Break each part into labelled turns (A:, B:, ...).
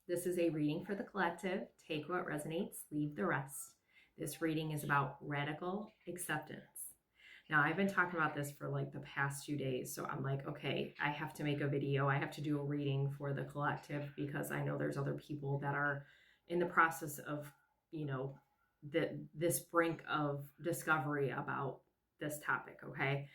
A: This is a reading for the collective. Take what resonates, leave the rest. This reading is about radical acceptance. Now, I've been talking about this for like the past 2 days. So I'm like, okay, I have to make a video. I have to do a reading for the collective because I know there's other people that are in the process of, this brink of discovery about this topic. Okay.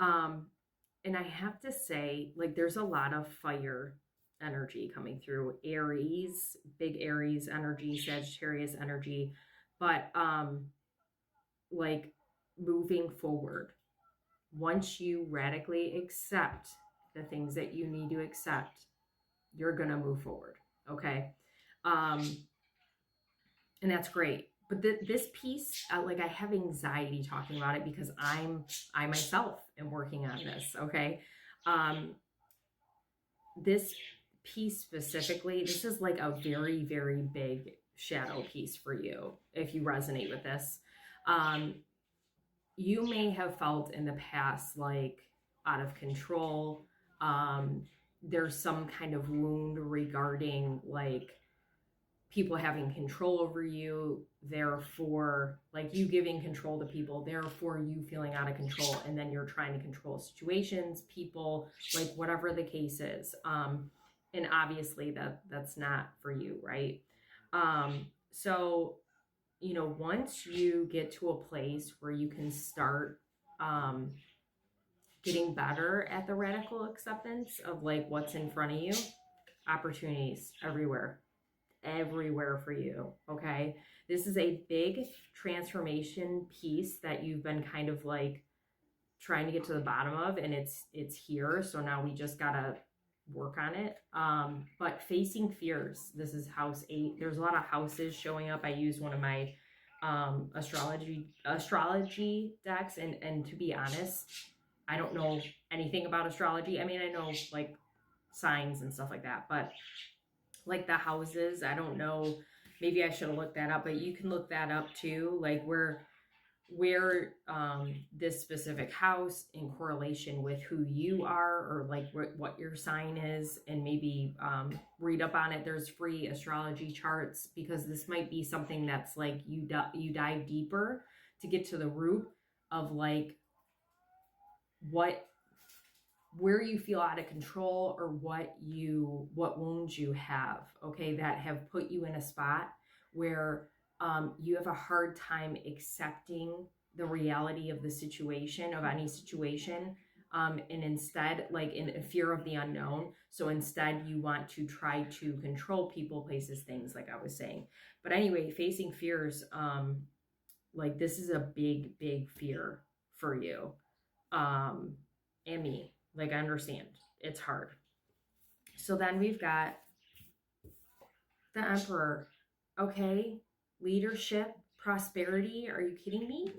A: And I have to say, like, there's a lot of fire energy coming through. Aries, big Aries energy, Sagittarius energy, but like moving forward. Once you radically accept the things that you need to accept, you're going to move forward. Okay. And that's great. But this piece, like, I have anxiety talking about it because I myself am working on this. Okay. This piece specifically, this is like a very, very big shadow piece for you. If you resonate with this, you may have felt in the past like out of control. There's some kind of wound regarding like people having control over you, therefore, like you giving control to people, therefore you feeling out of control, and then you're trying to control situations, people, like whatever the case is. And obviously that's not for you, right? So once you get to a place where you can start getting better at the radical acceptance of like what's in front of you, opportunities everywhere for you. Okay. This is a big transformation piece that you've been kind of like trying to get to the bottom of, and it's here. So now we just gotta work on it. But facing fears, this is house 8. There's a lot of houses showing up. I use one of my astrology decks, and to be honest, I don't know anything about astrology. I mean, I know like signs and stuff like that, but like the houses, I don't know, maybe I should have looked that up, but you can look that up too, like where this specific house in correlation with who you are, or like what your sign is, and maybe read up on it. There's free astrology charts, because this might be something that's like you dive deeper to get to the root of like where you feel out of control, or what wounds you have, okay, that have put you in a spot where you have a hard time accepting the reality of the situation, of any situation, and instead, like in a fear of the unknown. So instead you want to try to control people, places, things, like I was saying. But anyway, facing fears, like this is a big, big fear for you, and me. Like, I understand it's hard. So then we've got the Emperor. Okay. Leadership, prosperity. Are you kidding me?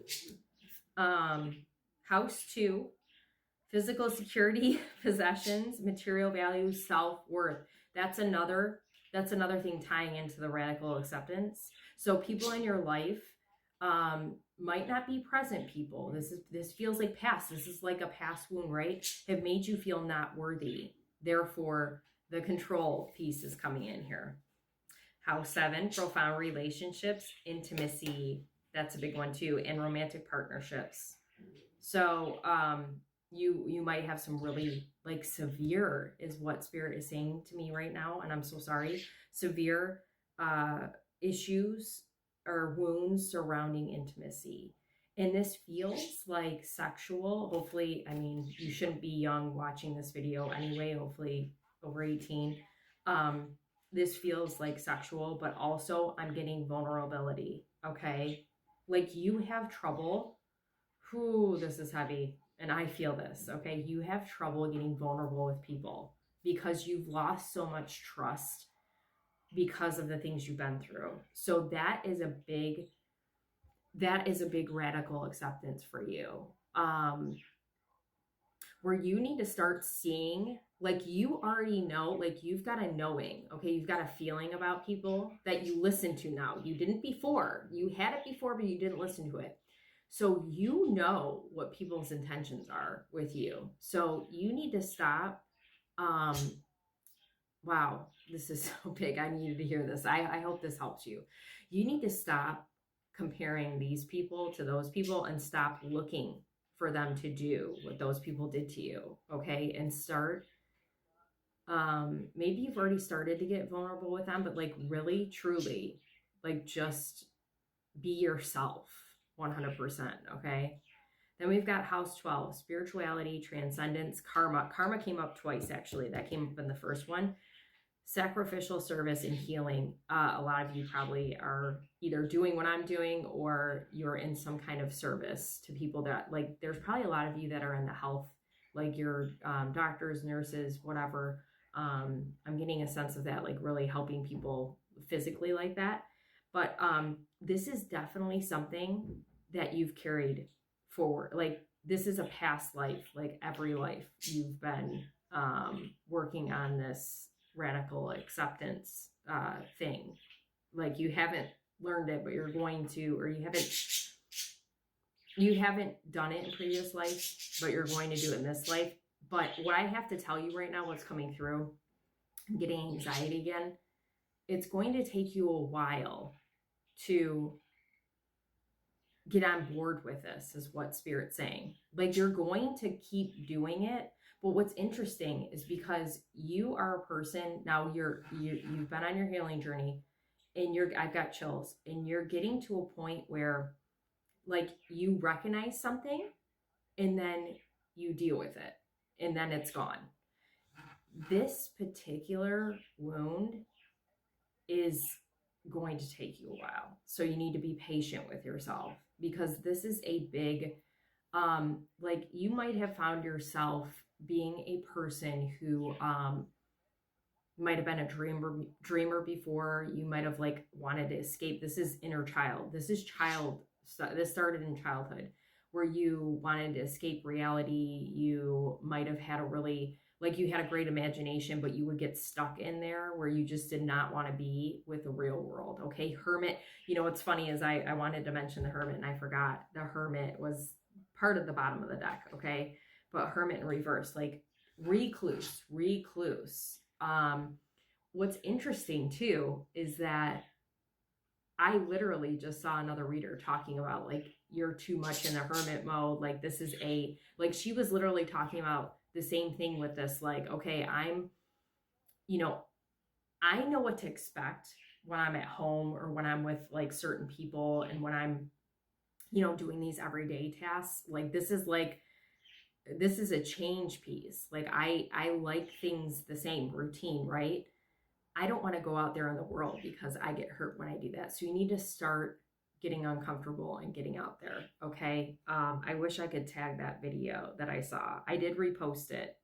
A: House 2, physical security, possessions, material value, self-worth. That's another thing tying into the radical acceptance. So people in your life might not be present people. This feels like past. This is like a past wound, right? Have made you feel not worthy. Therefore, the control piece is coming in here. House 7, profound relationships, intimacy. That's a big one too, and romantic partnerships. So you might have some really like severe, is what Spirit is saying to me right now, and I'm so sorry, severe issues or wounds surrounding intimacy. And this feels like sexual. Hopefully, I mean, you shouldn't be young watching this video anyway, hopefully over 18. This feels like sexual, but also I'm getting vulnerability, okay? Like you have trouble. This is heavy, and I feel this, okay? You have trouble getting vulnerable with people because you've lost so much trust because of the things you've been through. So that is a big radical acceptance for you, where you need to start seeing, like you already know, like you've got a knowing, okay? You've got a feeling about people that you listen to now. You didn't before. You had it before, but you didn't listen to it. So you know what people's intentions are with you. So you need to stop. Wow. this is so big. I needed to hear this. I hope this helps you. You need to stop comparing these people to those people and stop looking for them to do what those people did to you. Okay. And start, maybe you've already started to get vulnerable with them, but like really, truly, like just be yourself 100%. Okay. Then we've got house 12, spirituality, transcendence, karma. Karma came up twice, actually. That came up in the first one. Sacrificial service and healing. A lot of you probably are either doing what I'm doing or you're in some kind of service to people that, like, there's probably a lot of you that are in the health, like your doctors, nurses, whatever. I'm getting a sense of that, like really helping people physically like that. But this is definitely something that you've carried forward. Like this is a past life, like every life you've been working on this radical acceptance thing. Like you haven't learned it, but you're going to, or you haven't done it in previous life, but you're going to do it in this life. But what I have to tell you right now, what's coming through, I'm getting anxiety again. It's going to take you a while to get on board with this, is what Spirit's saying. Like you're going to keep doing it. But what's interesting is because you are a person now, you've been on your healing journey, and I've got chills, and you're getting to a point where like you recognize something and then you deal with it and then it's gone. This particular wound is going to take you a while. So you need to be patient with yourself, because this is a big, like you might have found yourself being a person who might have been a dreamer before. You might have like wanted to escape. This is inner child. This started in childhood, where you wanted to escape reality. You might have had you had a great imagination, but you would get stuck in there where you just did not want to be with the real world. Okay. Hermit, what's funny is I wanted to mention the Hermit and I forgot. The Hermit was part of the bottom of the deck. Okay. But Hermit in reverse, like recluse. What's interesting too is that I literally just saw another reader talking about like, you're too much in the hermit mode. Like this is she was literally talking about the same thing with this. Like, okay, I know what to expect when I'm at home or when I'm with like certain people and when I'm, doing these everyday tasks. Like, this is a change piece. Like I like things the same, routine, right? I don't want to go out there in the world because I get hurt when I do that. So you need to start getting uncomfortable and getting out there. Okay. I wish I could tag that video that I saw. I did repost it.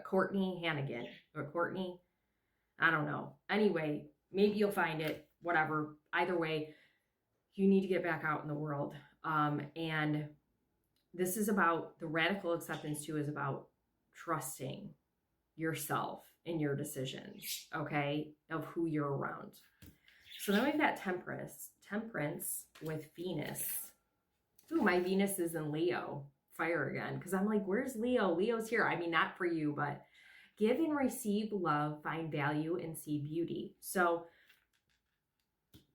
A: Courtney Hannigan or Courtney. I don't know. Anyway, maybe you'll find it, whatever. Either way, you need to get back out in the world. And this is about the radical acceptance too, is about trusting yourself in your decisions, okay, of who you're around. So then we've got temperance with Venus. Ooh, my Venus is in Leo, fire again, because I'm like, where's Leo? Leo's here. I mean, not for you, but give and receive love, find value, and see beauty. So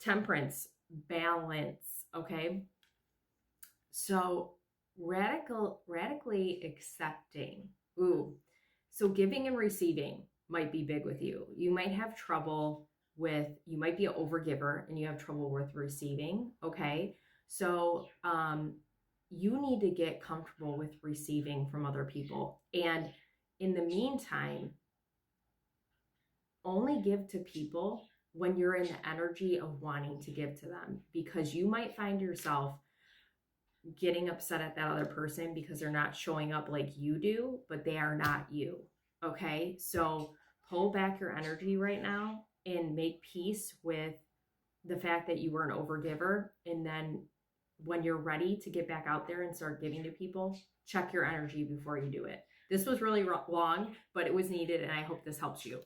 A: temperance, balance, okay? So radically accepting. Ooh, so giving and receiving might be big with you. You might have trouble you might be an overgiver and you have trouble with receiving. Okay. So, you need to get comfortable with receiving from other people. And in the meantime, only give to people when you're in the energy of wanting to give to them, because you might find yourself getting upset at that other person because they're not showing up like you do, but they are not you. Okay. So pull back your energy right now and make peace with the fact that you were an overgiver. And then when you're ready to get back out there and start giving to people, check your energy before you do it. This was really long, but it was needed, and I hope this helps you.